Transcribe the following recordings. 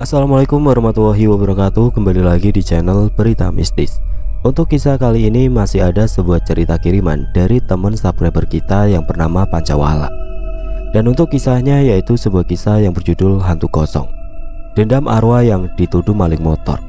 Assalamualaikum warahmatullahi wabarakatuh. Kembali lagi di channel Berita Mistis. Untuk kisah kali ini masih ada sebuah cerita kiriman dari teman subscriber kita yang bernama Pancawala. Dan untuk kisahnya yaitu sebuah kisah yang berjudul Hantu Kosong, Dendam Arwah yang dituduh maling motor.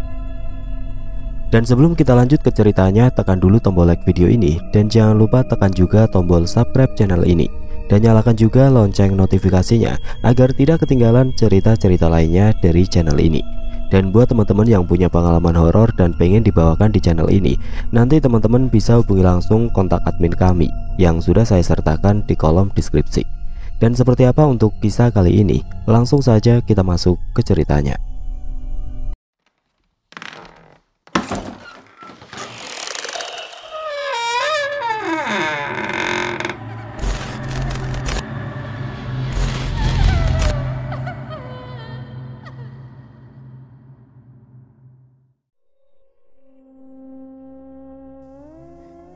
Dan sebelum kita lanjut ke ceritanya, tekan dulu tombol like video ini dan jangan lupa tekan juga tombol subscribe channel ini. Dan nyalakan juga lonceng notifikasinya agar tidak ketinggalan cerita-cerita lainnya dari channel ini. Dan buat teman-teman yang punya pengalaman horor dan pengen dibawakan di channel ini, nanti teman-teman bisa hubungi langsung kontak admin kami yang sudah saya sertakan di kolom deskripsi. Dan seperti apa untuk kisah kali ini? Langsung saja kita masuk ke ceritanya.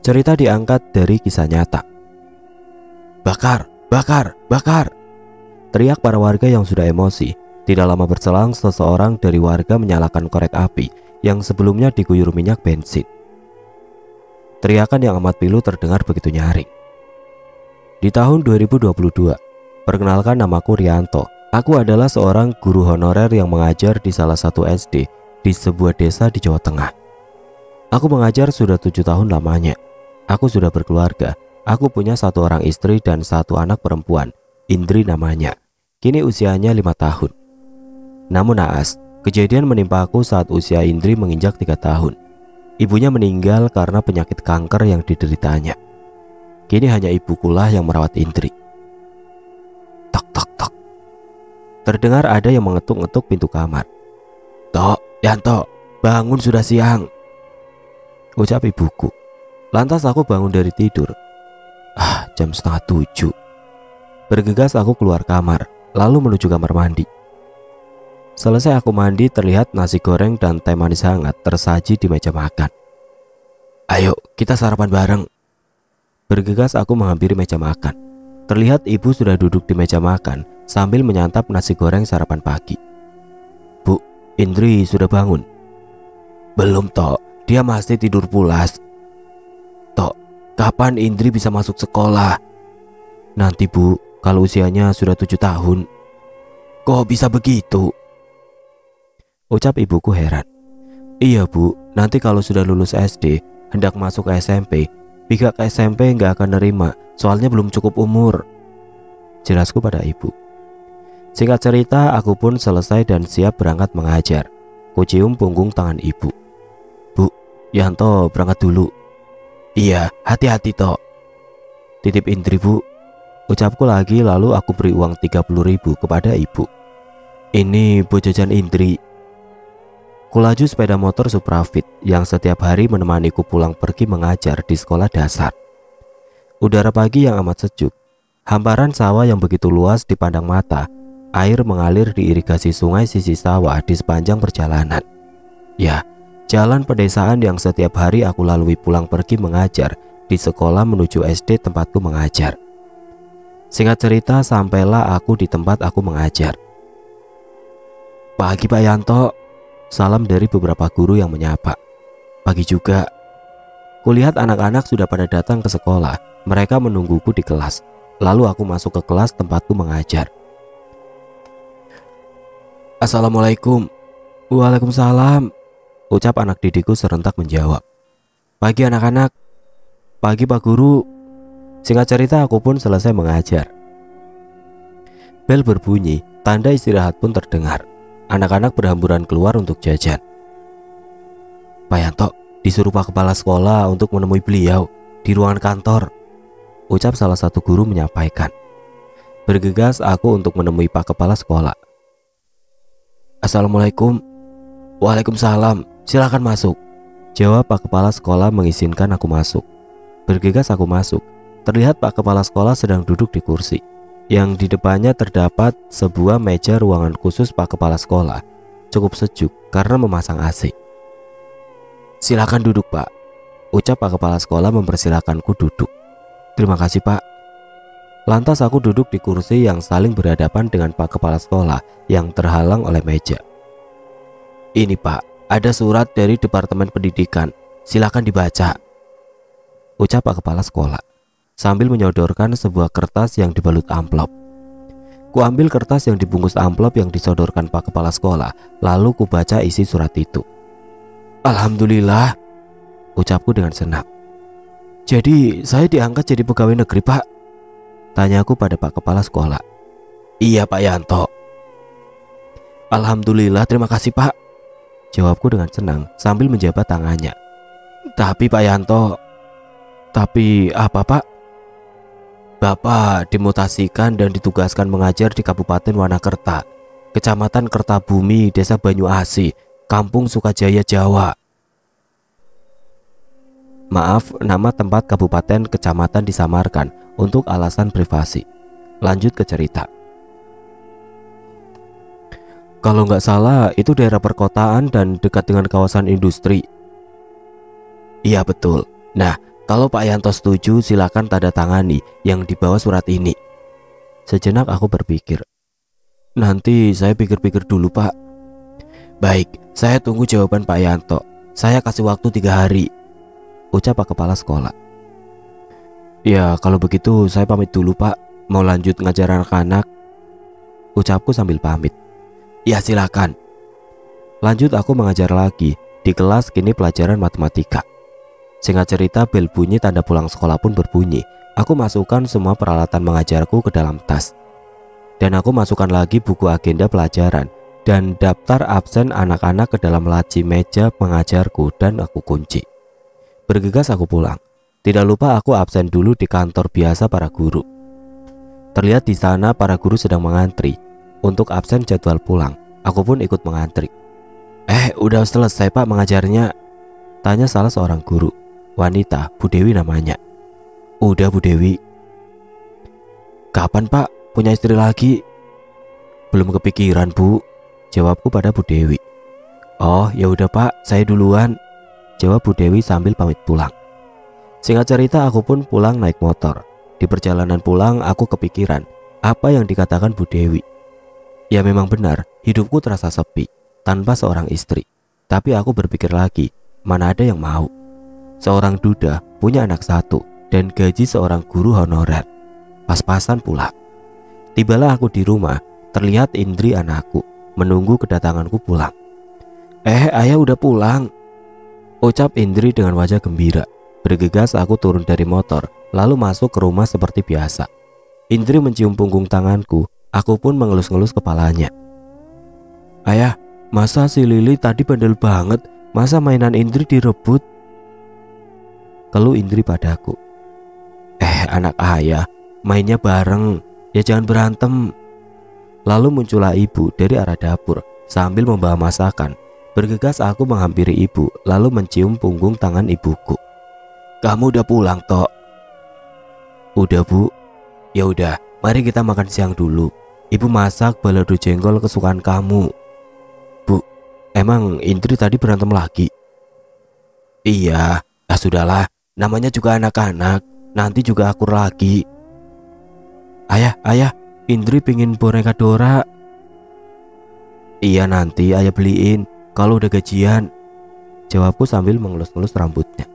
Cerita diangkat dari kisah nyata. Bakar, bakar, bakar! Teriak para warga yang sudah emosi. Tidak lama berselang seseorang dari warga menyalakan korek api yang sebelumnya diguyur minyak bensin. Teriakan yang amat pilu terdengar begitu nyaring. Di tahun 2022, perkenalkan, namaku Rianto. Aku adalah seorang guru honorer yang mengajar di salah satu SD di sebuah desa di Jawa Tengah. Aku mengajar sudah 7 tahun lamanya. Aku sudah berkeluarga. Aku punya 1 orang istri dan 1 anak perempuan, Indri namanya. Kini usianya 5 tahun. Namun naas, kejadian menimpa aku saat usia Indri menginjak 3 tahun. Ibunya meninggal karena penyakit kanker yang dideritanya. Kini hanya ibukulah yang merawat Indri. Tok tok tok. Terdengar ada yang mengetuk-ngetuk pintu kamar. "Tok, Yanto, bangun, sudah siang," ucap ibuku. Lantas aku bangun dari tidur. Jam setengah 7. Bergegas aku keluar kamar, lalu menuju kamar mandi. Selesai aku mandi, terlihat nasi goreng dan teh manis hangat tersaji di meja makan. "Ayo, kita sarapan bareng." Bergegas aku menghampiri meja makan. Terlihat ibu sudah duduk di meja makan sambil menyantap nasi goreng sarapan pagi. "Bu, Indri sudah bangun?" "Belum, Tok. Dia masih tidur pulas." "Tok, kapan Indri bisa masuk sekolah?" "Nanti, Bu, kalau usianya sudah 7 tahun." "Kok bisa begitu?" ucap ibuku heran. "Iya, Bu, nanti kalau sudah lulus SD, hendak masuk ke SMP. Pihak SMP nggak akan nerima, soalnya belum cukup umur," jelasku pada ibu. Singkat cerita, aku pun selesai dan siap berangkat mengajar. Kucium punggung tangan ibu. "Bu, Yanto berangkat dulu." "Iya, hati-hati, Tok." "Titip Indri, Bu," ucapku lagi, lalu aku beri uang 30.000 kepada ibu. "Ini buat jajan Indri." Kulaju sepeda motor Suprafit yang setiap hari menemaniku pulang pergi mengajar di sekolah dasar. Udara pagi yang amat sejuk, hamparan sawah yang begitu luas dipandang mata, air mengalir di irigasi sungai sisi sawah di sepanjang perjalanan. Ya, jalan pedesaan yang setiap hari aku lalui pulang pergi mengajar di sekolah menuju SD tempatku mengajar. Singkat cerita, sampailah aku di tempat aku mengajar. "Pagi, Pak Yanto," salam dari beberapa guru yang menyapa. "Pagi juga." Kulihat anak-anak sudah pada datang ke sekolah. Mereka menungguku di kelas. Lalu aku masuk ke kelas tempatku mengajar. "Assalamualaikum." "Waalaikumsalam," ucap anak didikku serentak menjawab. "Pagi anak-anak." "Pagi Pak Guru." Singkat cerita, aku pun selesai mengajar. Bel berbunyi, tanda istirahat pun terdengar. Anak-anak berhamburan keluar untuk jajan. "Pak Yanto disuruh Pak Kepala Sekolah untuk menemui beliau di ruangan kantor," ucap salah satu guru menyampaikan. Bergegas aku untuk menemui Pak Kepala Sekolah. "Assalamualaikum." "Waalaikumsalam, silakan masuk," jawab Pak Kepala Sekolah mengizinkan aku masuk. Bergegas aku masuk. Terlihat Pak Kepala Sekolah sedang duduk di kursi, yang di depannya terdapat sebuah meja ruangan khusus Pak Kepala Sekolah. Cukup sejuk karena memasang AC. "Silakan duduk, Pak," ucap Pak Kepala Sekolah mempersilakanku duduk. "Terima kasih, Pak." Lantas aku duduk di kursi yang saling berhadapan dengan Pak Kepala Sekolah yang terhalang oleh meja. Ini Pak, ada surat dari Departemen Pendidikan. Silakan dibaca. Ucap Pak Kepala Sekolah sambil menyodorkan sebuah kertas yang dibalut amplop. Kuambil kertas yang dibungkus amplop yang disodorkan Pak Kepala Sekolah, lalu kubaca isi surat itu. Alhamdulillah, ucapku dengan senang. Jadi saya diangkat jadi pegawai negeri Pak? Tanyaku pada Pak Kepala Sekolah. Iya Pak Yanto. Alhamdulillah, terima kasih Pak, jawabku dengan senang sambil menjabat tangannya. Tapi Pak Yanto, tapi apa Pak? Bapak dimutasikan dan ditugaskan mengajar di Kabupaten Wanakerta, Kecamatan Kertabumi, Desa Banyuasi, Kampung Sukajaya, Jawa. Maaf, nama tempat kabupaten kecamatan disamarkan untuk alasan privasi. Lanjut ke cerita. Kalau nggak salah itu daerah perkotaan dan dekat dengan kawasan industri. Iya betul. Nah, kalau Pak Yanto setuju, silakan tanda tangani yang dibawa surat ini. Sejenak aku berpikir. Nanti saya pikir-pikir dulu Pak. Baik, saya tunggu jawaban Pak Yanto. Saya kasih waktu 3 hari, ucap Pak Kepala Sekolah. Ya kalau begitu saya pamit dulu Pak. Mau lanjut ngajar anak-anak, ucapku sambil pamit. Ya silakan. Lanjut aku mengajar lagi di kelas, kini pelajaran matematika. Singkat cerita, bel bunyi, tanda pulang sekolah pun berbunyi. Aku masukkan semua peralatan mengajarku ke dalam tas. Dan aku masukkan lagi buku agenda pelajaran dan daftar absen anak-anak ke dalam laci meja pengajarku dan aku kunci. Bergegas aku pulang. Tidak lupa aku absen dulu di kantor biasa para guru. Terlihat di sana para guru sedang mengantri untuk absen jadwal pulang. Aku pun ikut mengantri. Udah selesai Pak mengajarnya? Tanya salah seorang guru. Wanita, Bu Dewi namanya. Udah Bu Dewi. Kapan Pak punya istri lagi? Belum kepikiran Bu, jawabku pada Bu Dewi. Oh ya udah Pak, saya duluan, jawab Bu Dewi sambil pamit pulang. Singkat cerita, aku pun pulang naik motor. Di perjalanan pulang aku kepikiran apa yang dikatakan Bu Dewi. Ya memang benar, hidupku terasa sepi tanpa seorang istri. Tapi aku berpikir lagi, mana ada yang mau. Seorang duda punya anak 1 dan gaji seorang guru honorer. Pas-pasan pula. Tibalah aku di rumah, terlihat Indri anakku menunggu kedatanganku pulang. Ayah udah pulang, ucap Indri dengan wajah gembira. Bergegas aku turun dari motor, lalu masuk ke rumah seperti biasa. Indri mencium punggung tanganku, aku pun mengelus-ngelus kepalanya. Ayah, masa si Lili tadi bandel banget, masa mainan Indri direbut? Keluh Indri padaku. Anak ayah, mainnya bareng, ya jangan berantem. Lalu muncullah ibu dari arah dapur sambil membawa masakan. Bergegas aku menghampiri ibu, lalu mencium punggung tangan ibuku. Kamu udah pulang Tok? Udah Bu. Ya udah, mari kita makan siang dulu. Ibu masak balado jengkol kesukaan kamu. Bu, emang Indri tadi berantem lagi? Iya, sudahlah. Namanya juga anak-anak, nanti juga akur lagi. Ayah, Indri pingin boneka Dora. Iya nanti ayah beliin kalau udah gajian, jawabku sambil mengelus-ngelus rambutnya.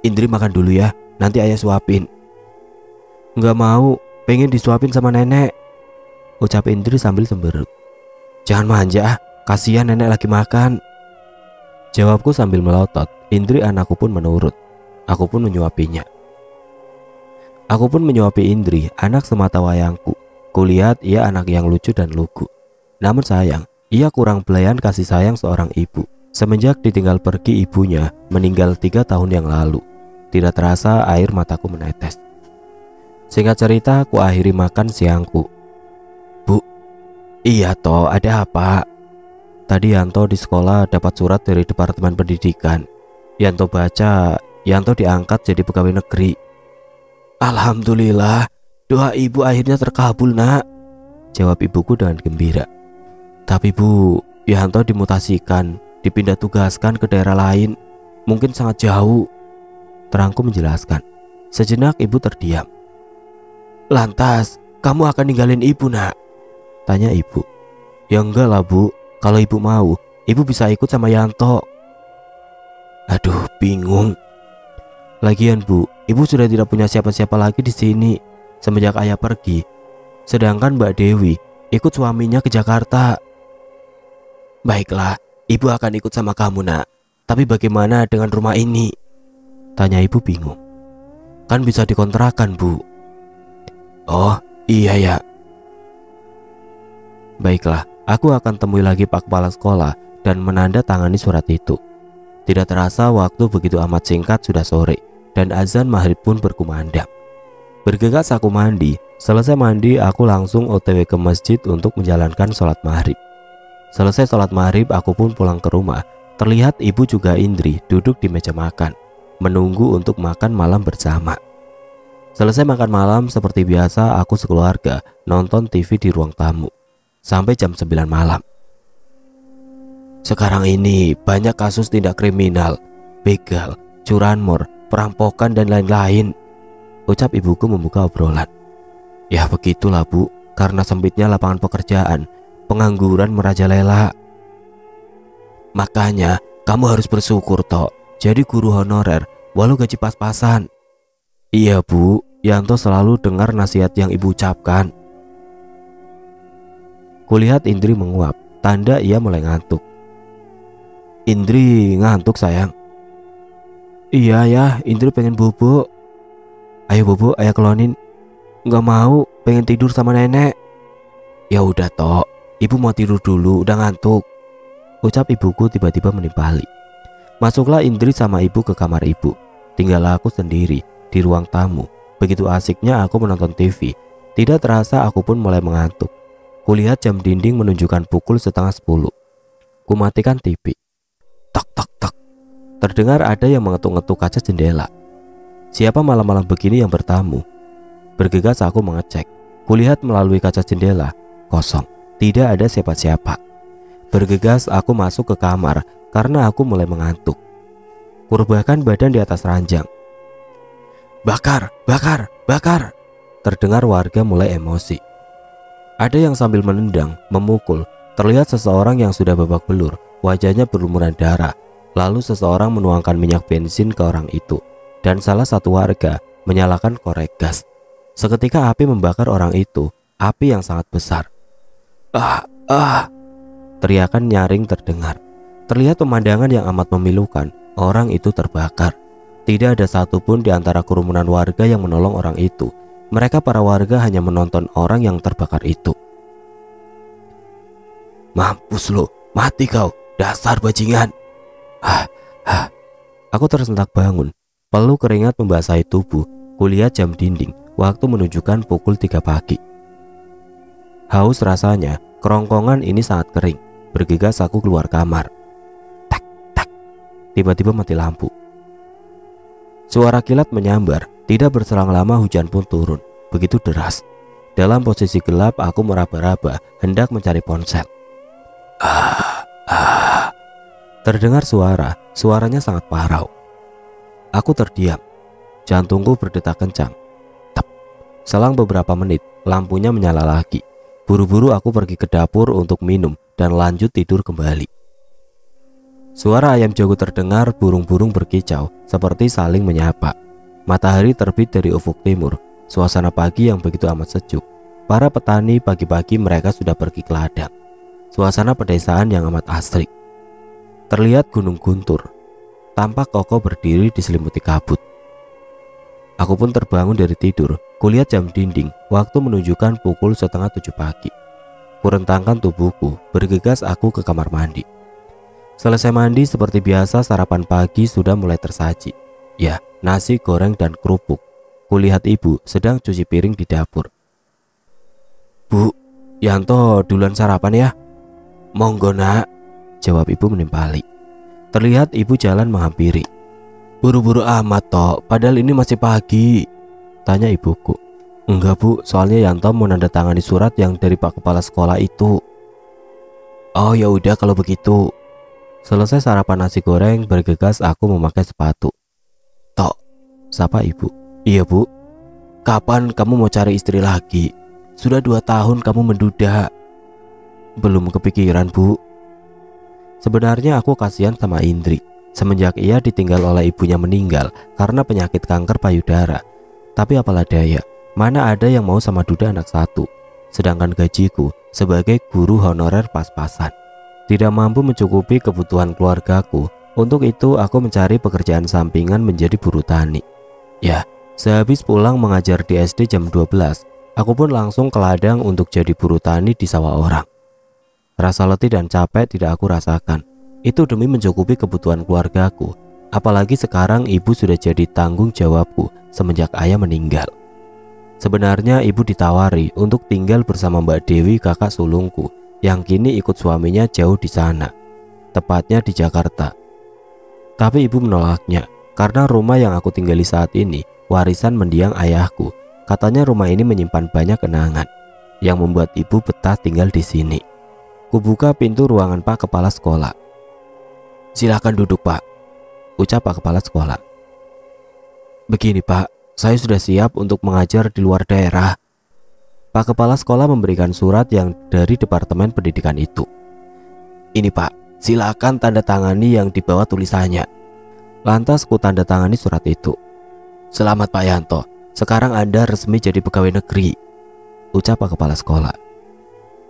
Indri makan dulu ya, nanti ayah suapin. Nggak mau, pengen disuapin sama nenek, ucap Indri sambil semberut. Jangan manja, kasihan nenek lagi makan, jawabku sambil melotot. Indri anakku pun menurut. Aku pun menyuapinya. Aku pun menyuapi Indri, anak semata wayangku. Kulihat ia anak yang lucu dan lugu. Namun sayang, ia kurang belayan kasih sayang seorang ibu. Semenjak ditinggal pergi ibunya, meninggal 3 tahun yang lalu. Tidak terasa air mataku menetes. Singkat cerita, aku akhiri makan siangku. Bu, iya Toh, ada apa? Tadi Yanto di sekolah dapat surat dari Departemen Pendidikan. Yanto baca, Yanto diangkat jadi pegawai negeri. Alhamdulillah, doa ibu akhirnya terkabul nak, jawab ibuku dengan gembira. Tapi Bu, Yanto dimutasikan, dipindah tugaskan ke daerah lain, mungkin sangat jauh, terangku menjelaskan. Sejenak ibu terdiam. Lantas, kamu akan ninggalin ibu nak? Tanya ibu. Ya enggak lah Bu, kalau ibu mau, Ibu bisa ikut sama Yanto. Aduh, bingung. Lagian Bu, Ibu sudah tidak punya siapa-siapa lagi di sini semenjak ayah pergi. Sedangkan Mbak Dewi ikut suaminya ke Jakarta. Baiklah, Ibu akan ikut sama kamu nak. Tapi bagaimana dengan rumah ini? Tanya ibu bingung. Kan bisa dikontrakan Bu. Oh iya ya. Baiklah, aku akan temui lagi Pak Kepala Sekolah dan menandatangani surat itu. Tidak terasa waktu begitu amat singkat sudah sore dan azan maghrib pun berkumandang. Bergegas aku mandi. Selesai mandi aku langsung OTW ke masjid untuk menjalankan sholat maghrib. Selesai sholat maghrib aku pun pulang ke rumah. Terlihat ibu juga Indri duduk di meja makan menunggu untuk makan malam bersama. Selesai makan malam seperti biasa aku sekeluarga nonton TV di ruang tamu sampai jam 9 malam. Sekarang ini banyak kasus tindak kriminal, begal, curanmor, perampokan dan lain-lain, ucap ibuku membuka obrolan. Ya begitulah Bu, karena sempitnya lapangan pekerjaan, pengangguran merajalela. Makanya kamu harus bersyukur Tok, jadi guru honorer walau gaji pas-pasan. Iya Bu, Yanto selalu dengar nasihat yang ibu ucapkan. Kulihat Indri menguap, tanda ia mulai ngantuk. Indri ngantuk sayang. Iya ya, Indri pengen bobo. Ayo bobo, ayah kelonin. Nggak mau, pengen tidur sama nenek. Ya udah Tok, ibu mau tidur dulu, udah ngantuk, ucap ibuku tiba-tiba menimpali. Masuklah Indri sama ibu ke kamar ibu. Tinggal aku sendiri di ruang tamu. Begitu asiknya aku menonton TV. Tidak terasa aku pun mulai mengantuk. Kulihat jam dinding menunjukkan pukul 9:30. Kumatikan TV. Tok tok tok. Terdengar ada yang mengetuk-ngetuk kaca jendela. Siapa malam-malam begini yang bertamu? Bergegas aku mengecek. Kulihat melalui kaca jendela, kosong. Tidak ada siapa-siapa. Bergegas aku masuk ke kamar karena aku mulai mengantuk. Kurebahkan badan di atas ranjang. Bakar, bakar, bakar. Terdengar warga mulai emosi. Ada yang sambil menendang, memukul. Terlihat seseorang yang sudah babak belur, wajahnya berlumuran darah. Lalu seseorang menuangkan minyak bensin ke orang itu. Dan salah satu warga menyalakan korek gas. Seketika api membakar orang itu, api yang sangat besar. Teriakan nyaring terdengar. Terlihat pemandangan yang amat memilukan. Orang itu terbakar. Tidak ada satupun di antara kerumunan warga yang menolong orang itu. Mereka para warga hanya menonton orang yang terbakar itu. Mampus lo, mati kau, dasar bajingan. Aku tersentak bangun. Peluk keringat membasahi tubuh. Kulihat jam dinding. Waktu menunjukkan pukul 3 pagi. Haus rasanya, kerongkongan ini sangat kering. Bergegas aku keluar kamar. Tak, tak. Tiba-tiba mati lampu. Suara kilat menyambar. Tidak berselang lama hujan pun turun. Begitu deras. Dalam posisi gelap aku meraba-raba hendak mencari ponsel. Terdengar suaranya sangat parau. Aku terdiam. Jantungku berdetak kencang. Tep. Selang beberapa menit, lampunya menyala lagi. Buru-buru aku pergi ke dapur untuk minum dan lanjut tidur kembali. Suara ayam jago terdengar, burung-burung berkicau seperti saling menyapa. Matahari terbit dari ufuk timur. Suasana pagi yang begitu amat sejuk. Para petani pagi-pagi mereka sudah pergi ke ladang. Suasana pedesaan yang amat asri. Terlihat gunung guntur. Tampak kokoh berdiri diselimuti kabut. Aku pun terbangun dari tidur. Kulihat jam dinding. Waktu menunjukkan pukul 6:30 pagi. Kurentangkan tubuhku. Bergegas aku ke kamar mandi. Selesai mandi seperti biasa, sarapan pagi sudah mulai tersaji. Ya, nasi goreng dan kerupuk. Kulihat ibu sedang cuci piring di dapur. Bu, Yanto duluan sarapan ya. Monggo nak, jawab ibu menimpali. Terlihat ibu jalan menghampiri. Buru-buru amat Tok, padahal ini masih pagi, tanya ibuku. Enggak Bu, soalnya Yanto mau nandatangani surat yang dari Pak Kepala Sekolah itu. Oh ya udah kalau begitu. Selesai sarapan nasi goreng, bergegas aku memakai sepatu. Tok, sapa ibu. Iya Bu. Kapan kamu mau cari istri lagi? Sudah 2 tahun kamu menduda. Belum kepikiran Bu. Sebenarnya aku kasihan sama Indri semenjak ia ditinggal oleh ibunya meninggal karena penyakit kanker payudara. Tapi apalah daya, mana ada yang mau sama duda anak satu. Sedangkan gajiku sebagai guru honorer pas-pasan tidak mampu mencukupi kebutuhan keluargaku. Untuk itu aku mencari pekerjaan sampingan menjadi buruh tani. Ya, sehabis pulang mengajar di SD jam 12, aku pun langsung ke ladang untuk jadi buruh tani di sawah orang. Rasa letih dan capek tidak aku rasakan. Itu demi mencukupi kebutuhan keluargaku. Apalagi sekarang ibu sudah jadi tanggung jawabku semenjak ayah meninggal. Sebenarnya ibu ditawari untuk tinggal bersama Mbak Dewi, kakak sulungku, yang kini ikut suaminya jauh di sana, tepatnya di Jakarta. Tapi ibu menolaknya karena rumah yang aku tinggali saat ini warisan mendiang ayahku. Katanya rumah ini menyimpan banyak kenangan yang membuat ibu betah tinggal di sini. Kubuka pintu ruangan Pak Kepala Sekolah. "Silakan duduk, Pak," ucap Pak Kepala Sekolah. "Begini, Pak, saya sudah siap untuk mengajar di luar daerah." Pak Kepala Sekolah memberikan surat yang dari Departemen Pendidikan itu. "Ini, Pak, silakan tanda tangani yang di bawah tulisannya." Lantas ku tanda tangani surat itu. "Selamat Pak Yanto, sekarang Anda resmi jadi pegawai negeri," ucap Pak Kepala Sekolah.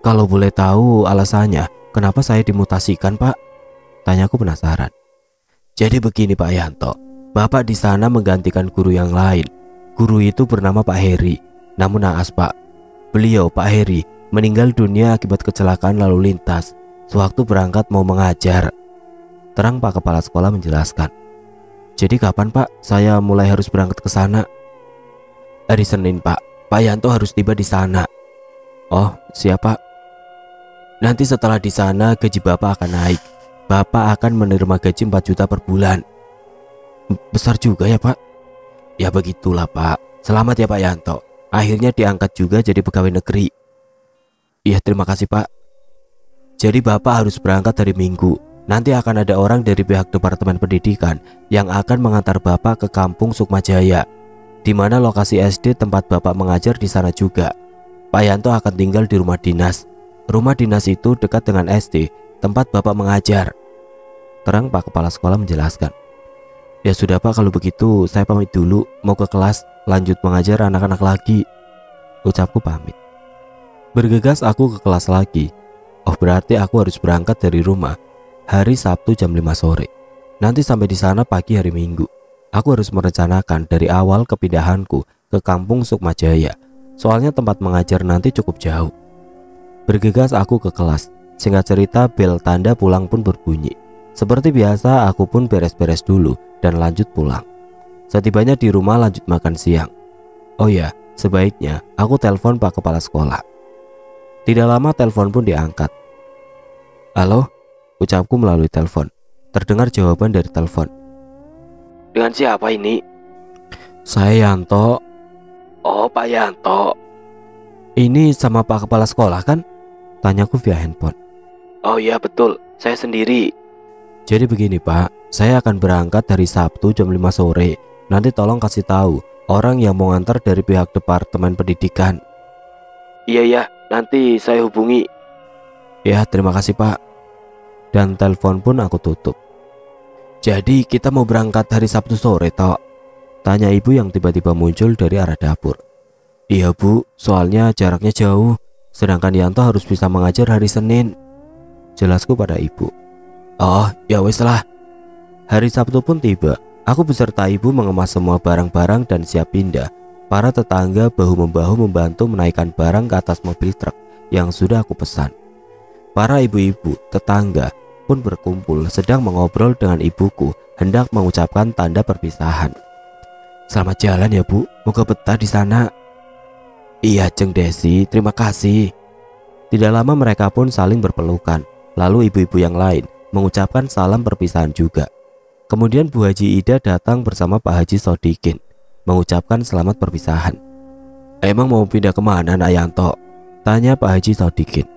"Kalau boleh tahu alasannya kenapa saya dimutasikan, Pak?" tanyaku penasaran. "Jadi begini Pak Yanto, Bapak di sana menggantikan guru yang lain. Guru itu bernama Pak Heri. Namun naas Pak, beliau Pak Heri meninggal dunia akibat kecelakaan lalu lintas sewaktu berangkat mau mengajar," terang Pak Kepala Sekolah menjelaskan. "Jadi kapan Pak saya mulai harus berangkat ke sana?" "Hari Senin Pak, Pak Yanto harus tiba di sana." "Oh siap Pak." "Nanti setelah di sana gaji Bapak akan naik. Bapak akan menerima gaji 4 juta per bulan." "Besar juga ya Pak?" "Ya begitulah Pak. Selamat ya Pak Yanto, akhirnya diangkat juga jadi pegawai negeri." "Iya terima kasih Pak." "Jadi Bapak harus berangkat hari Minggu. Nanti akan ada orang dari pihak Departemen Pendidikan yang akan mengantar Bapak ke kampung Sukmajaya, di mana lokasi SD tempat Bapak mengajar di sana juga. Pak Yanto akan tinggal di rumah dinas. Rumah dinas itu dekat dengan SD tempat Bapak mengajar," terang Pak Kepala Sekolah menjelaskan. "Ya sudah Pak, kalau begitu saya pamit dulu, mau ke kelas lanjut mengajar anak-anak lagi," ucapku pamit. Bergegas aku ke kelas lagi. Oh berarti aku harus berangkat dari rumah hari Sabtu jam 5 sore. Nanti sampai di sana pagi hari Minggu. Aku harus merencanakan dari awal kepindahanku ke kampung Sukmajaya, soalnya tempat mengajar nanti cukup jauh. Bergegas aku ke kelas. Singkat cerita, bel tanda pulang pun berbunyi. Seperti biasa aku pun beres-beres dulu dan lanjut pulang. Setibanya di rumah lanjut makan siang. Oh ya, sebaiknya aku telepon Pak Kepala Sekolah. Tidak lama telepon pun diangkat. "Halo," ucapku melalui telepon. Terdengar jawaban dari telepon. "Dengan siapa ini?" "Saya Yanto." "Oh Pak Yanto. Ini sama Pak Kepala Sekolah kan?" tanyaku via handphone. "Oh iya betul, saya sendiri." "Jadi begini Pak, saya akan berangkat dari Sabtu jam 5 sore. Nanti tolong kasih tahu orang yang mau ngantar dari pihak Departemen Pendidikan." Iya, nanti saya hubungi." "Ya terima kasih Pak." Dan telepon pun aku tutup. "Jadi kita mau berangkat hari Sabtu sore toh?" tanya ibu yang tiba-tiba muncul dari arah dapur. "Iya Bu, soalnya jaraknya jauh. Sedangkan Yanto harus bisa mengajar hari Senin," jelasku pada ibu. "Oh ya wes lah." Hari Sabtu pun tiba. Aku beserta ibu mengemas semua barang-barang dan siap pindah. Para tetangga bahu-membahu membantu menaikkan barang ke atas mobil truk yang sudah aku pesan. Para ibu-ibu tetangga pun berkumpul sedang mengobrol dengan ibuku hendak mengucapkan tanda perpisahan. "Selamat jalan ya Bu, moga betah di sana." "Iya Jeng Desi, terima kasih." Tidak lama mereka pun saling berpelukan. Lalu ibu-ibu yang lain mengucapkan salam perpisahan juga. Kemudian Bu Haji Ida datang bersama Pak Haji Sodikin mengucapkan selamat perpisahan. "Emang mau pindah kemana Nak Yanto?" tanya Pak Haji Sodikin.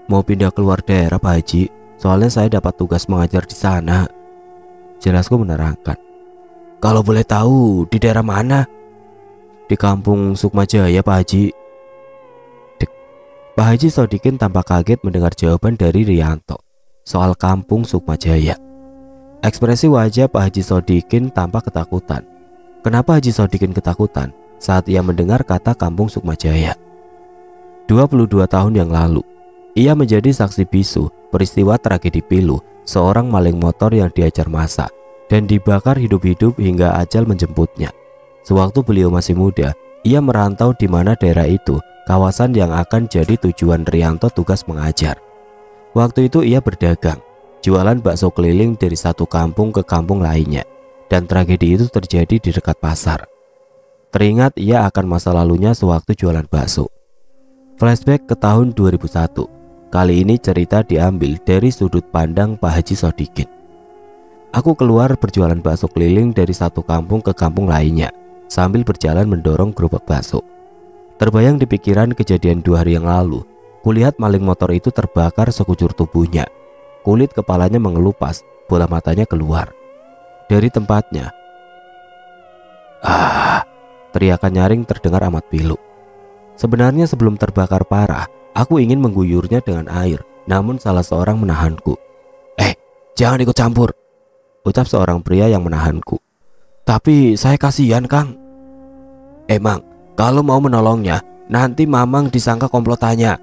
"Mau pindah keluar daerah Pak Haji, soalnya saya dapat tugas mengajar di sana," jelasku menerangkan. "Kalau boleh tahu di daerah mana?" "Di kampung Sukmajaya Pak Haji." Pak Haji Sodikin tampak kaget mendengar jawaban dari Rianto. soal kampung Sukmajaya. Ekspresi wajah Pak Haji Sodikin tampak ketakutan. Kenapa Haji Sodikin ketakutan saat ia mendengar kata kampung Sukmajaya? 22 tahun yang lalu, ia menjadi saksi bisu peristiwa tragedi pilu seorang maling motor yang diajar massa dan dibakar hidup-hidup hingga ajal menjemputnya. Sewaktu beliau masih muda, ia merantau di mana daerah itu kawasan yang akan jadi tujuan Rianto tugas mengajar. Waktu itu ia berdagang, jualan bakso keliling dari satu kampung ke kampung lainnya, dan tragedi itu terjadi di dekat pasar. Teringat ia akan masa lalunya sewaktu jualan bakso. Flashback ke tahun 2001. Kali ini cerita diambil dari sudut pandang Pak Haji Sodikin. Aku keluar berjualan bakso keliling dari satu kampung ke kampung lainnya, sambil berjalan mendorong gerobak bakso. Terbayang di pikiran kejadian 2 hari yang lalu. Kulihat maling motor itu terbakar sekujur tubuhnya. Kulit kepalanya mengelupas, bola matanya keluar dari tempatnya. Teriakan nyaring terdengar amat pilu. Sebenarnya sebelum terbakar parah, aku ingin mengguyurnya dengan air, namun salah seorang menahanku. Jangan ikut campur, ucap seorang pria yang menahanku. Tapi saya kasihan, Kang. Emang, kalau mau menolongnya, nanti Mamang disangka komplotannya.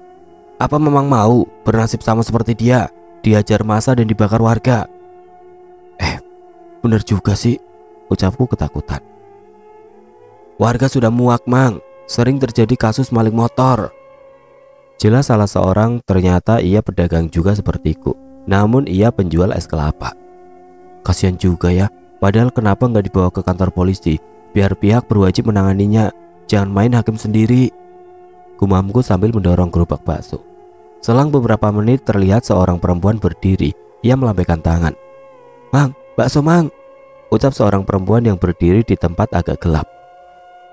Apa Mamang mau bernasib sama seperti dia, diajar massa dan dibakar warga? Bener juga sih, ucapku ketakutan. Warga sudah muak, Mang. Sering terjadi kasus maling motor. Jelas salah seorang, ternyata ia pedagang juga sepertiku. Namun ia penjual es kelapa. Kasihan juga ya, padahal kenapa nggak dibawa ke kantor polisi, biar pihak berwajib menanganinya. Jangan main hakim sendiri, gumamku sambil mendorong gerobak bakso. Selang beberapa menit terlihat seorang perempuan berdiri. Ia melambaikan tangan. Mang, bakso Mang, ucap seorang perempuan yang berdiri di tempat agak gelap.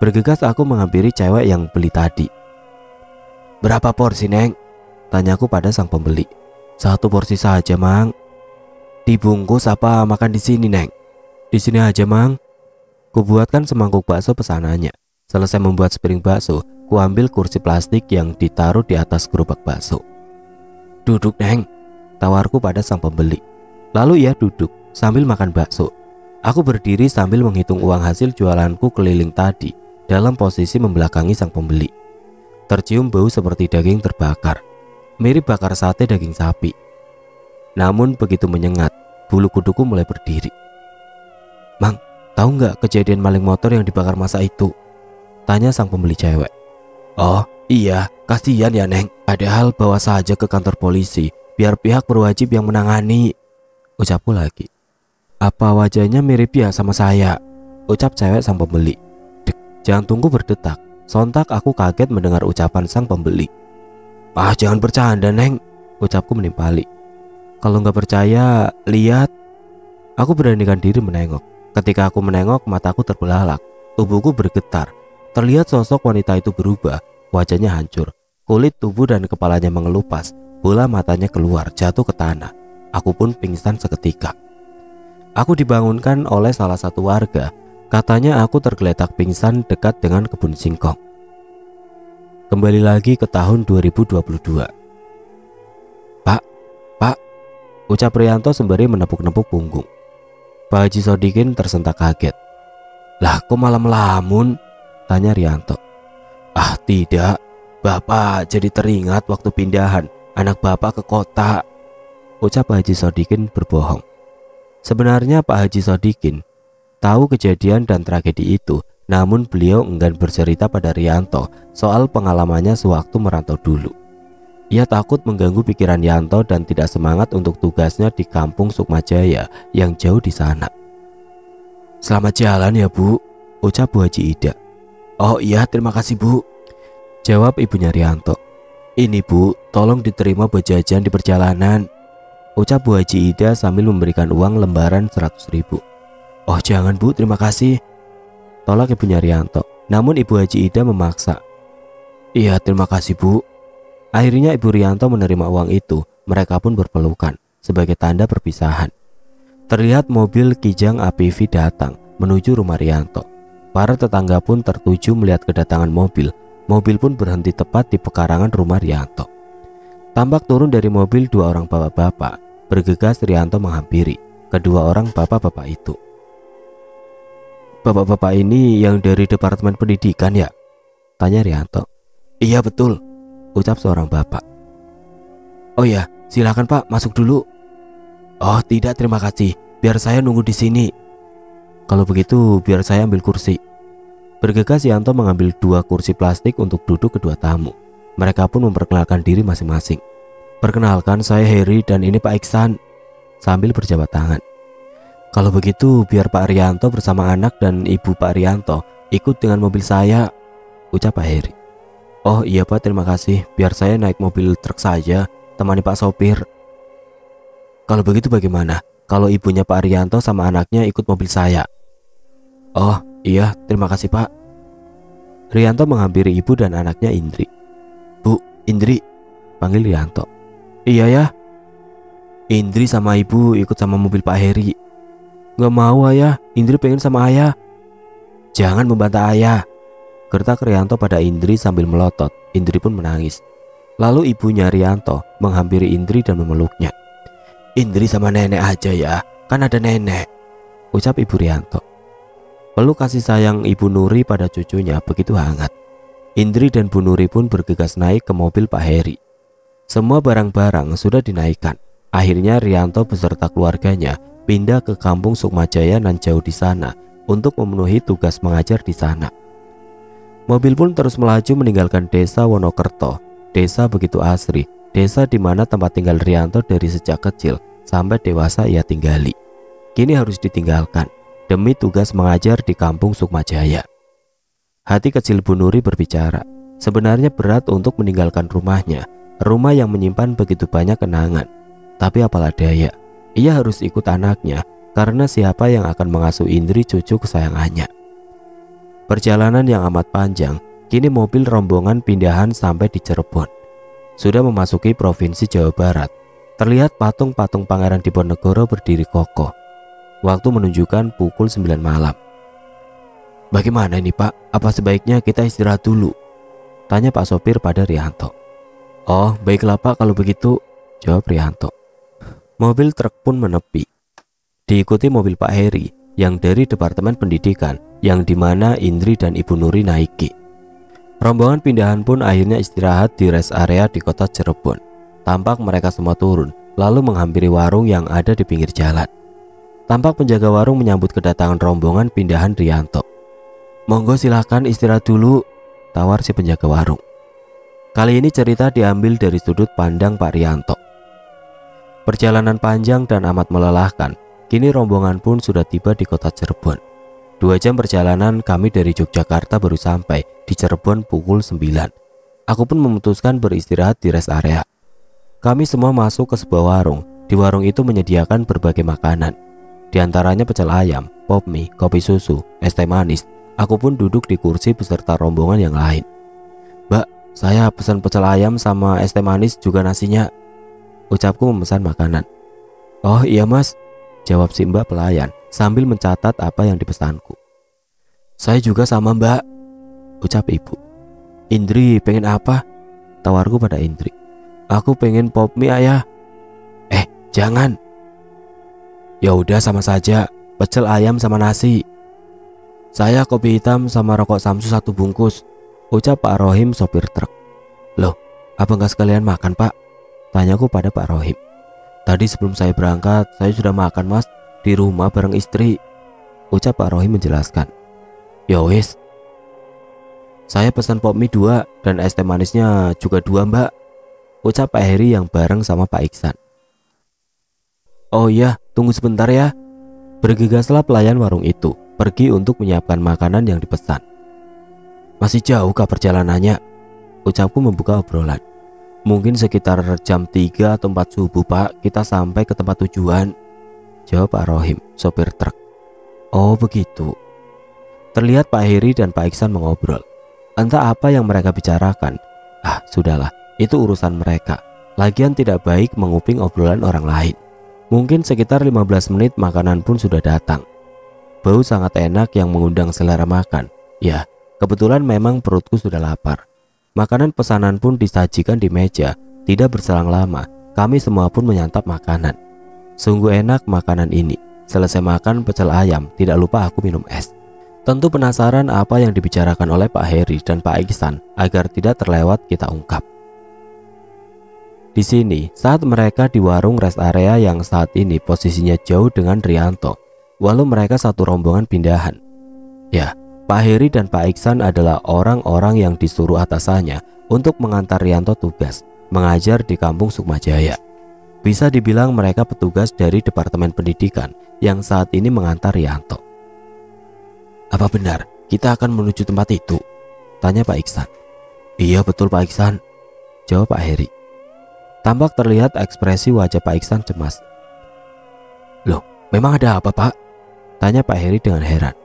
Bergegas aku menghampiri cewek yang beli tadi. Berapa porsi, Neng? Tanyaku pada sang pembeli. 1 porsi saja, Mang. Dibungkus apa makan di sini, Neng? Di sini aja, Mang. Kubuatkan semangkuk bakso pesanannya. Selesai membuat sepiring bakso, kuambil kursi plastik yang ditaruh di atas gerobak bakso. Duduk, Neng, tawarku pada sang pembeli. Lalu ia duduk sambil makan bakso. Aku berdiri sambil menghitung uang hasil jualanku keliling tadi, dalam posisi membelakangi sang pembeli. Tercium bau seperti daging terbakar, mirip bakar sate daging sapi. Namun begitu menyengat, bulu kuduku mulai berdiri. Mang, tahu nggak kejadian maling motor yang dibakar massa itu? Tanya sang pembeli cewek. Oh iya, kasihan ya Neng. Padahal bawa saja ke kantor polisi, biar pihak berwajib yang menangani, ucapku lagi. Apa wajahnya mirip ya sama saya? Ucap cewek sang pembeli. Jantungku berdetak. Sontak aku kaget mendengar ucapan sang pembeli. Jangan bercanda, Neng, ucapku menimpali. Kalau nggak percaya, lihat. Aku beranikan diri menengok. Ketika aku menengok, mataku terbelalak. Tubuhku bergetar. Terlihat sosok wanita itu berubah. Wajahnya hancur. Kulit tubuh dan kepalanya mengelupas. Bola matanya keluar, jatuh ke tanah. Aku pun pingsan seketika. Aku dibangunkan oleh salah satu warga. Katanya aku tergeletak pingsan dekat dengan kebun singkong. Kembali lagi ke tahun 2022. Pak, ucap Rianto sembari menepuk-nepuk punggung. Pak Haji Sodikin tersentak kaget. Lah kok malah melamun? Tanya Rianto. Tidak, Bapak jadi teringat waktu pindahan anak Bapak ke kota, ucap Pak Haji Sodikin berbohong. Sebenarnya Pak Haji Sodikin tahu kejadian dan tragedi itu, namun beliau enggan bercerita pada Rianto soal pengalamannya sewaktu merantau dulu. Ia takut mengganggu pikiran Yanto dan tidak semangat untuk tugasnya di kampung Sukmajaya yang jauh di sana. Selamat jalan ya Bu, ucap Bu Haji Ida. Oh iya, terima kasih Bu, jawab ibunya Rianto. Ini Bu, tolong diterima buat jajan di perjalanan, ucap Bu Haji Ida sambil memberikan uang lembaran 100.000. Oh jangan Bu, terima kasih, tolak ibunya Rianto. Namun Ibu Haji Ida memaksa. Iya terima kasih Bu. Akhirnya Ibu Rianto menerima uang itu. Mereka pun berpelukan sebagai tanda perpisahan. Terlihat mobil Kijang APV datang menuju rumah Rianto. Para tetangga pun tertuju melihat kedatangan mobil. Mobil pun berhenti tepat di pekarangan rumah Rianto. Tampak turun dari mobil 2 orang bapak-bapak. Bergegas Rianto menghampiri kedua orang bapak-bapak itu. Bapak-bapak ini yang dari Departemen Pendidikan ya? Tanya Rianto. Iya betul, ucap seorang bapak. Oh ya, silakan Pak, masuk dulu. Oh tidak, terima kasih, biar saya nunggu di sini. Kalau begitu biar saya ambil kursi. Bergegas Yanto mengambil 2 kursi plastik untuk duduk kedua tamu. Mereka pun memperkenalkan diri masing-masing. Perkenalkan, saya Heri dan ini Pak Iksan, sambil berjabat tangan. Kalau begitu biar Pak Rianto bersama anak dan ibu Pak Rianto ikut dengan mobil saya, ucap Pak Heri. Oh iya Pak, terima kasih, biar saya naik mobil truk saja, temani Pak sopir. Kalau begitu bagaimana kalau ibunya Pak Rianto sama anaknya ikut mobil saya? Oh iya, terima kasih Pak. Rianto menghampiri ibu dan anaknya Indri. Bu, Indri, panggil Rianto. Iya ya. Indri sama ibu ikut sama mobil Pak Heri. Gak mau ayah, Indri pengen sama ayah. Jangan membantah ayah, gertak Rianto pada Indri sambil melotot. Indri pun menangis. Lalu ibunya Rianto menghampiri Indri dan memeluknya. Indri sama nenek aja ya, kan ada nenek, ucap ibu Rianto. Peluk kasih sayang ibu Nuri pada cucunya begitu hangat. Indri dan Bu Nuri pun bergegas naik ke mobil Pak Heri. Semua barang-barang sudah dinaikkan. Akhirnya Rianto beserta keluarganya pindah ke kampung Sukmajaya nan jauh di sana untuk memenuhi tugas mengajar di sana. Mobil pun terus melaju meninggalkan desa Wonokerto. Desa begitu asri, desa di mana tempat tinggal Rianto dari sejak kecil sampai dewasa ia tinggali. Kini harus ditinggalkan demi tugas mengajar di kampung Sukmajaya. Hati kecil Bu Nuri berbicara. Sebenarnya berat untuk meninggalkan rumahnya, rumah yang menyimpan begitu banyak kenangan. Tapi apalah daya, ia harus ikut anaknya karena siapa yang akan mengasuh Indri cucu kesayangannya. Perjalanan yang amat panjang, kini mobil rombongan pindahan sampai di Cirebon. Sudah memasuki Provinsi Jawa Barat. Terlihat patung-patung Pangeran Diponegoro berdiri kokoh. Waktu menunjukkan pukul 9 malam. Bagaimana ini Pak? Apa sebaiknya kita istirahat dulu? Tanya Pak sopir pada Rianto. Oh baiklah Pak kalau begitu, jawab Rianto. Mobil truk pun menepi. Diikuti mobil Pak Heri yang dari Departemen Pendidikan yang dimana Indri dan Ibu Nuri naiki. Rombongan pindahan pun akhirnya istirahat di rest area di kota Cirebon. Tampak mereka semua turun lalu menghampiri warung yang ada di pinggir jalan. Tampak penjaga warung menyambut kedatangan rombongan pindahan Rianto. Monggo silahkan istirahat dulu, tawar si penjaga warung. Kali ini cerita diambil dari sudut pandang Pak Rianto. Perjalanan panjang dan amat melelahkan. Kini rombongan pun sudah tiba di kota Cirebon. 2 jam perjalanan kami dari Yogyakarta baru sampai di Cirebon pukul 9. Aku pun memutuskan beristirahat di rest area. Kami semua masuk ke sebuah warung. Di warung itu menyediakan berbagai makanan. Di antaranya pecel ayam, pop mie, kopi susu, es teh manis. Aku pun duduk di kursi beserta rombongan yang lain. Mbak, saya pesan pecel ayam sama es teh manis juga nasinya, ucapku memesan makanan. Oh iya mas, jawab si mbak pelayan sambil mencatat apa yang dipesanku. Saya juga sama mbak, ucap ibu. Indri pengen apa? Tawarku pada Indri. Aku pengen pop mie ayah. Jangan. Ya udah sama saja, pecel ayam sama nasi. Saya kopi hitam sama rokok Samsu 1 bungkus, ucap Pak Rohim sopir truk. Loh, apa nggak sekalian makan Pak? Tanyaku pada Pak Rohim. Tadi sebelum saya berangkat, saya sudah makan mas, di rumah bareng istri, ucap Pak Rohim menjelaskan. Ya wis. Saya pesan pop mie 2 dan es teh manisnya juga 2 mbak, ucap Pak Heri yang bareng sama Pak Iksan. Oh iya, tunggu sebentar ya. Bergegaslah pelayan warung itu pergi untuk menyiapkan makanan yang dipesan. Masih jauh kah perjalanannya? Ucapku membuka obrolan. Mungkin sekitar jam 3 atau 4 subuh Pak, kita sampai ke tempat tujuan, jawab Pak Rohim, sopir truk. Oh begitu. Terlihat Pak Heri dan Pak Iksan mengobrol. Entah apa yang mereka bicarakan. Sudahlah, itu urusan mereka. Lagian tidak baik menguping obrolan orang lain. Mungkin sekitar 15 menit makanan pun sudah datang. Bau sangat enak yang mengundang selera makan. Ya, kebetulan memang perutku sudah lapar. Makanan pesanan pun disajikan di meja. Tidak berselang lama, kami semua pun menyantap makanan. Sungguh enak makanan ini. Selesai makan pecel ayam, tidak lupa aku minum es. Tentu penasaran apa yang dibicarakan oleh Pak Heri dan Pak Iksan agar tidak terlewat kita ungkap. Di sini, saat mereka di warung rest area yang saat ini posisinya jauh dengan Rianto, walau mereka satu rombongan pindahan. Ya, Pak Heri dan Pak Iksan adalah orang-orang yang disuruh atasannya untuk mengantar Rianto tugas mengajar di kampung Sukmajaya. Bisa dibilang mereka petugas dari Departemen Pendidikan yang saat ini mengantar Rianto. Apa benar kita akan menuju tempat itu? Tanya Pak Iksan. Iya betul Pak Iksan, jawab Pak Heri. Tampak terlihat ekspresi wajah Pak Iksan cemas. Loh, memang ada apa Pak? Tanya Pak Heri dengan heran.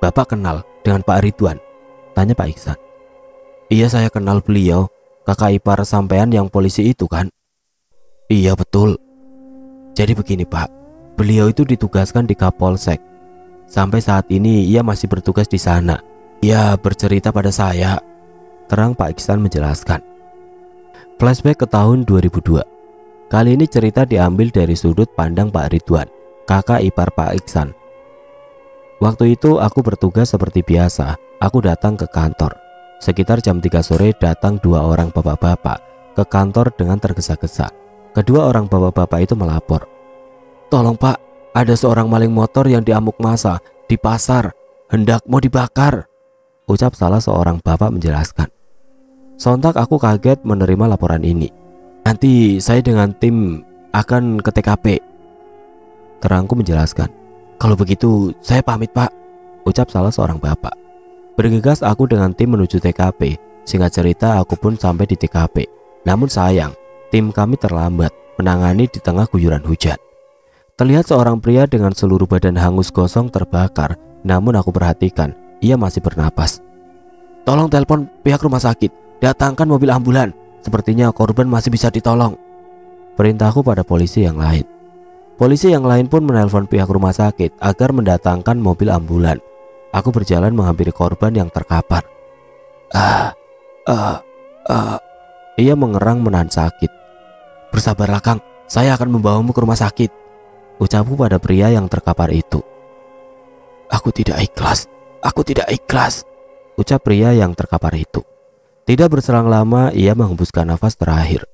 Bapak kenal dengan Pak Ridwan? Tanya Pak Iksan. Iya saya kenal beliau, kakak ipar sampean yang polisi itu kan? Iya betul. Jadi begini Pak, beliau itu ditugaskan di Kapolsek. Sampai saat ini ia masih bertugas di sana. Ia bercerita pada saya, terang Pak Iksan menjelaskan. Flashback ke tahun 2002. Kali ini cerita diambil dari sudut pandang Pak Ridwan, kakak ipar Pak Iksan. Waktu itu aku bertugas seperti biasa. Aku datang ke kantor. Sekitar jam 3 sore datang 2 orang bapak-bapak ke kantor dengan tergesa-gesa. Kedua orang bapak-bapak itu melapor. Tolong Pak, ada seorang maling motor yang diamuk massa di pasar, hendak mau dibakar, ucap salah seorang bapak menjelaskan. Sontak aku kaget menerima laporan ini. Nanti saya dengan tim akan ke TKP, terangku menjelaskan. Kalau begitu saya pamit Pak, ucap salah seorang bapak. Bergegas aku dengan tim menuju TKP. Singkat cerita aku pun sampai di TKP. Namun sayang, tim kami terlambat menangani di tengah guyuran hujan. Terlihat seorang pria dengan seluruh badan hangus gosong terbakar. Namun aku perhatikan, ia masih bernapas. Tolong telepon pihak rumah sakit, datangkan mobil ambulan. Sepertinya korban masih bisa ditolong, perintahku pada polisi yang lain. Polisi yang lain pun menelpon pihak rumah sakit agar mendatangkan mobil ambulan. Aku berjalan menghampiri korban yang terkapar. Ia mengerang menahan sakit. Bersabarlah Kang, saya akan membawamu ke rumah sakit, ucapku pada pria yang terkapar itu. Aku tidak ikhlas, ucap pria yang terkapar itu. Tidak berselang lama ia menghembuskan nafas terakhir.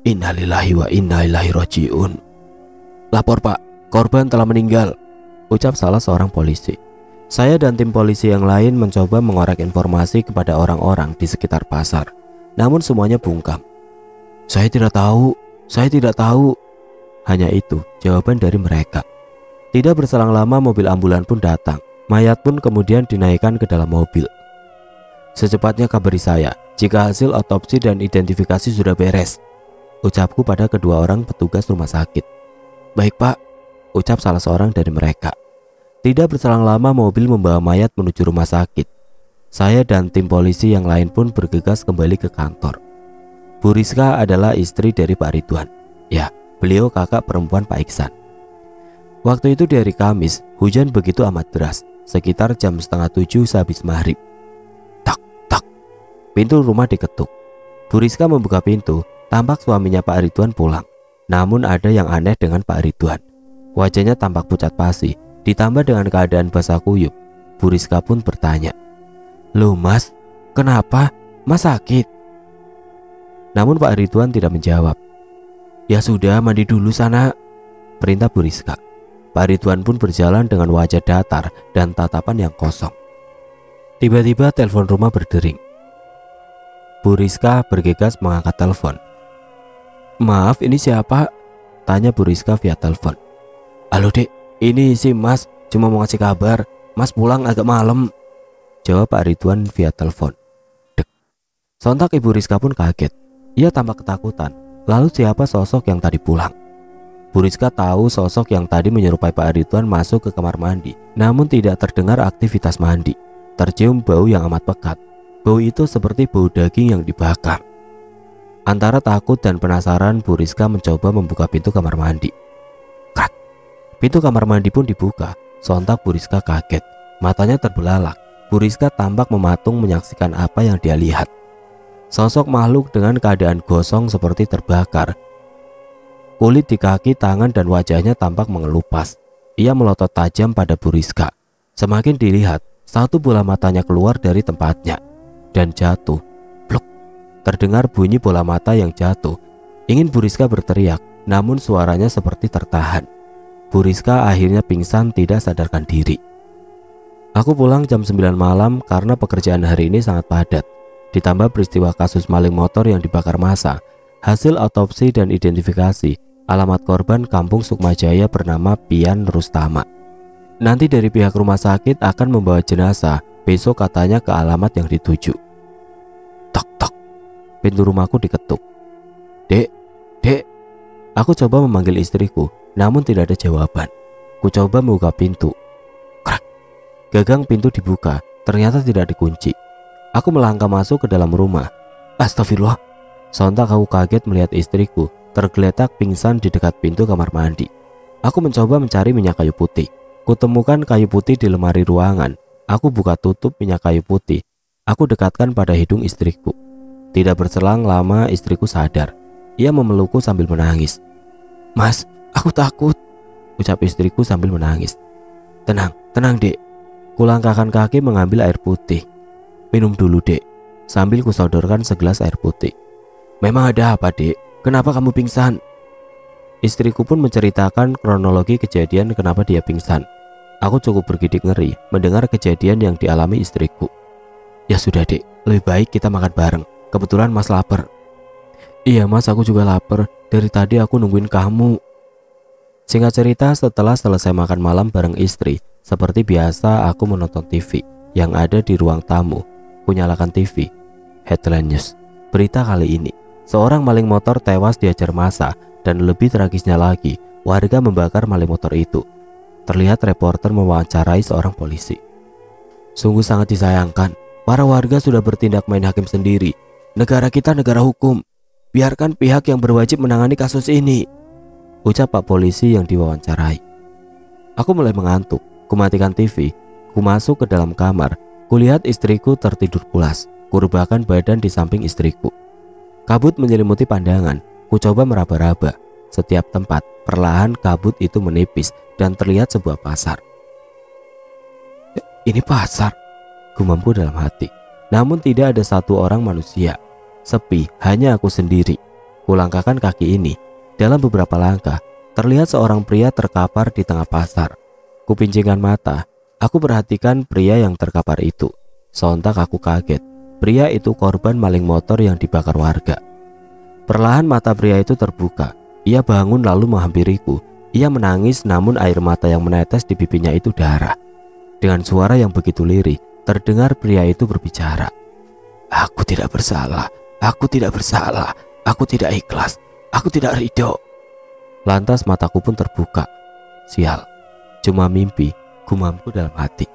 Innalillahi wa inna ilaihi rajiun. Lapor Pak, korban telah meninggal, ucap salah seorang polisi. Saya dan tim polisi yang lain mencoba mengorek informasi kepada orang-orang di sekitar pasar. Namun semuanya bungkam. Saya tidak tahu. Hanya itu jawaban dari mereka. Tidak berselang lama mobil ambulan pun datang. Mayat pun kemudian dinaikkan ke dalam mobil. Secepatnya kabari saya jika hasil otopsi dan identifikasi sudah beres, ucapku pada kedua orang petugas rumah sakit. Baik Pak, ucap salah seorang dari mereka. Tidak berselang lama mobil membawa mayat menuju rumah sakit. Saya dan tim polisi yang lain pun bergegas kembali ke kantor. Bu Rizka adalah istri dari Pak Ridwan. Ya, beliau kakak perempuan Pak Iksan. Waktu itu di hari Kamis, hujan begitu amat deras. Sekitar jam 6:30 sehabis maghrib. Tak, tak. Pintu rumah diketuk. Bu Rizka membuka pintu. Tampak suaminya Pak Ridwan pulang. Namun ada yang aneh dengan Pak Ridwan. Wajahnya tampak pucat pasi. Ditambah dengan keadaan basah kuyup. Bu Rizka pun bertanya, "Loh Mas, kenapa? Mas sakit?" Namun Pak Ridwan tidak menjawab. "Ya sudah, mandi dulu sana," perintah Bu Rizka. Pak Ridwan pun berjalan dengan wajah datar dan tatapan yang kosong. Tiba-tiba telepon rumah berdering. Bu Rizka bergegas mengangkat telepon. "Maaf, ini siapa?" tanya Bu Rizka via telepon. "Halo Dek, ini si Mas, cuma mau ngasih kabar. Mas pulang agak malam," jawab Pak Ridwan via telepon. Dek. Sontak Ibu Rizka pun kaget. Ia tampak ketakutan. Lalu siapa sosok yang tadi pulang? Bu Rizka tahu sosok yang tadi menyerupai Pak Ridwan masuk ke kamar mandi. Namun tidak terdengar aktivitas mandi. Tercium bau yang amat pekat. Bau itu seperti bau daging yang dibakar. Antara takut dan penasaran, Bu Rizka mencoba membuka pintu kamar mandi. Krak! Pintu kamar mandi pun dibuka. Sontak Bu Rizka kaget. Matanya terbelalak. Bu Rizka tampak mematung menyaksikan apa yang dia lihat. Sosok makhluk dengan keadaan gosong seperti terbakar. Kulit di kaki, tangan, dan wajahnya tampak mengelupas. Ia melotot tajam pada Bu Rizka. Semakin dilihat, satu bola matanya keluar dari tempatnya dan jatuh. Pluk. Terdengar bunyi bola mata yang jatuh. Ingin Bu Rizka berteriak, namun suaranya seperti tertahan. Bu Rizka akhirnya pingsan tidak sadarkan diri. Aku pulang jam 9 malam karena pekerjaan hari ini sangat padat. Ditambah peristiwa kasus maling motor yang dibakar massa. Hasil otopsi dan identifikasi, alamat korban Kampung Sukmajaya bernama Pian Rustama. Nanti dari pihak rumah sakit akan membawa jenazah, besok katanya ke alamat yang dituju. Tok tok, pintu rumahku diketuk. Dek, dek. Aku coba memanggil istriku, namun tidak ada jawaban. Ku coba membuka pintu. Krak. Gagang pintu dibuka, ternyata tidak dikunci. Aku melangkah masuk ke dalam rumah. Astagfirullah. Sontak aku kaget melihat istriku tergeletak pingsan di dekat pintu kamar mandi. Aku mencoba mencari minyak kayu putih. Kutemukan kayu putih di lemari ruangan. Aku buka tutup minyak kayu putih. Aku dekatkan pada hidung istriku. Tidak berselang lama istriku sadar. Ia memelukku sambil menangis. Mas, aku takut, ucap istriku sambil menangis. Tenang, tenang dek. Kulangkahkan kaki mengambil air putih. Minum dulu dek, sambil kusodorkan segelas air putih. Memang ada apa dek? Kenapa kamu pingsan? Istriku pun menceritakan kronologi kejadian kenapa dia pingsan. Aku cukup bergidik ngeri mendengar kejadian yang dialami istriku. Ya sudah dek, lebih baik kita makan bareng. Kebetulan mas lapar. Iya mas, aku juga lapar. Dari tadi aku nungguin kamu. Singkat cerita, setelah selesai makan malam bareng istri, seperti biasa aku menonton TV yang ada di ruang tamu. Kunyalakan TV. Headline News. Berita kali ini. Seorang maling motor tewas dihajar massa, dan lebih tragisnya lagi, warga membakar maling motor itu. Terlihat reporter mewawancarai seorang polisi. Sungguh sangat disayangkan, para warga sudah bertindak main hakim sendiri. Negara kita negara hukum. Biarkan pihak yang berwajib menangani kasus ini, ucap Pak Polisi yang diwawancarai. Aku mulai mengantuk, kumatikan TV, ku masuk ke dalam kamar, kulihat istriku tertidur pulas, kurebahkan badan di samping istriku. Kabut menyelimuti pandangan, ku coba meraba-raba. Setiap tempat, perlahan kabut itu menipis dan terlihat sebuah pasar. Ini pasar, gumamku dalam hati. Namun tidak ada satu orang manusia. Sepi, hanya aku sendiri. Kulangkahkan kaki ini. Dalam beberapa langkah, terlihat seorang pria terkapar di tengah pasar. Kupincingkan mata, aku perhatikan pria yang terkapar itu. Sontak aku kaget. Pria itu korban maling motor yang dibakar warga. Perlahan mata pria itu terbuka. Ia bangun lalu menghampiriku. Ia menangis, namun air mata yang menetes di pipinya itu darah. Dengan suara yang begitu lirih, terdengar pria itu berbicara. Aku tidak bersalah, aku tidak bersalah, aku tidak ikhlas, aku tidak ridho. Lantas mataku pun terbuka. Sial, cuma mimpi, gumamku dalam hati.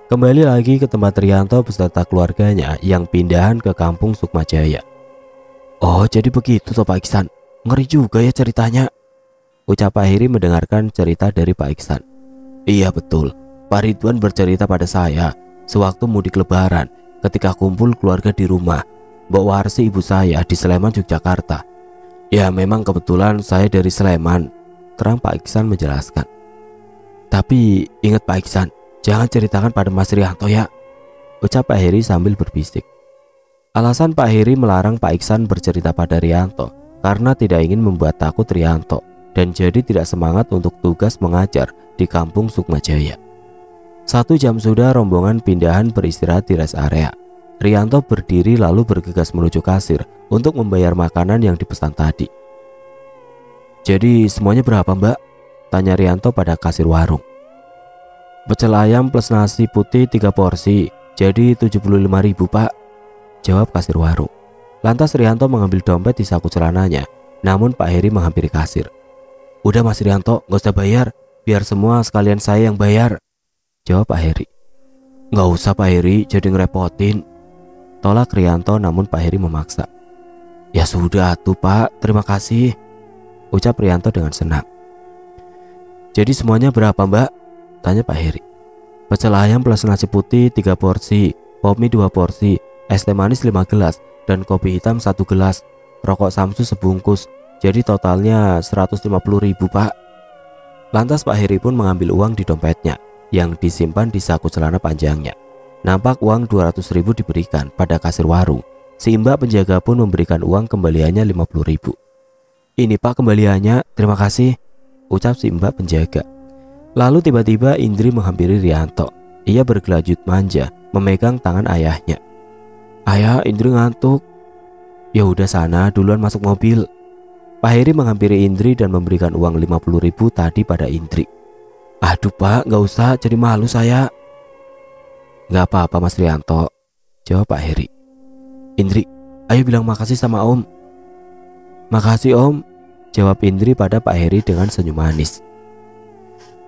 Kembali lagi ke tempat Rianto beserta keluarganya yang pindahan ke Kampung Sukmajaya. Oh, jadi begitu toh Pak Iksan. Ngeri juga ya ceritanya, ucap Pak Heri mendengarkan cerita dari Pak Iksan. Iya betul, Pak Ridwan bercerita pada saya sewaktu mudik lebaran ketika kumpul keluarga di rumah Mbak Warsi ibu saya di Sleman, Yogyakarta. Ya memang kebetulan saya dari Sleman, terang Pak Iksan menjelaskan. Tapi ingat Pak Iksan, jangan ceritakan pada Mas Rianto ya, ucap Pak Heri sambil berbisik. Alasan Pak Heri melarang Pak Iksan bercerita pada Rianto karena tidak ingin membuat takut Rianto dan jadi tidak semangat untuk tugas mengajar di Kampung Sukmajaya. 1 jam sudah rombongan pindahan beristirahat di rest area. Rianto berdiri lalu bergegas menuju kasir untuk membayar makanan yang dipesan tadi. Jadi semuanya berapa mbak? Tanya Rianto pada kasir warung. Pecel ayam plus nasi putih 3 porsi, jadi 75.000 pak, jawab kasir warung. Lantas Rianto mengambil dompet di saku celananya, namun Pak Heri menghampiri kasir. Udah Mas Rianto, gak usah bayar, biar semua sekalian saya yang bayar, jawab Pak Heri. Gak usah Pak Heri, jadi ngerepotin, tolak Rianto, namun Pak Heri memaksa. Ya sudah tuh Pak, terima kasih, ucap Rianto dengan senang. Jadi semuanya berapa mbak? Tanya Pak Heri. Pecel ayam plus nasi putih 3 porsi, pop mie 2 porsi, es teh manis 5 gelas, dan kopi hitam 1 gelas, rokok Samsu sebungkus, Jadi totalnya 150.000 Pak. Lantas Pak Heri pun mengambil uang di dompetnya yang disimpan di saku celana panjangnya. Nampak uang 200.000 diberikan pada kasir warung. Si mbak penjaga pun memberikan uang kembaliannya 50.000. Ini Pak kembaliannya, terima kasih, ucap si mbak penjaga. Lalu tiba-tiba Indri menghampiri Rianto. Ia bergelajut manja memegang tangan ayahnya. Ayah, Indri ngantuk. Ya udah sana duluan masuk mobil. Pak Heri menghampiri Indri dan memberikan uang 50.000 tadi pada Indri. Aduh Pak, gak usah, jadi malu saya. Gak apa-apa Mas Rianto, jawab Pak Heri. Indri, ayo bilang makasih sama Om. Makasih Om, jawab Indri pada Pak Heri dengan senyum manis.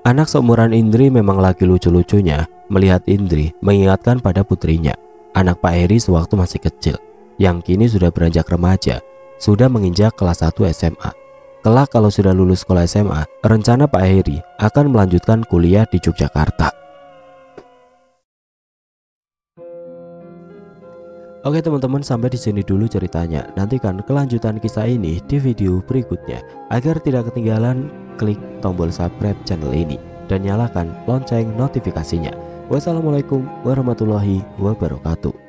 Anak seumuran Indri memang lagi lucu-lucunya melihat Indri mengingatkan pada putrinya, anak Pak Heri sewaktu masih kecil, yang kini sudah beranjak remaja, sudah menginjak kelas 1 SMA. Kelak kalau sudah lulus sekolah SMA, rencana Pak Heri akan melanjutkan kuliah di Yogyakarta. Oke teman-teman, sampai di sini dulu ceritanya. Nantikan kelanjutan kisah ini di video berikutnya. Agar tidak ketinggalan, klik tombol subscribe channel ini dan nyalakan lonceng notifikasinya. Wassalamualaikum warahmatullahi wabarakatuh.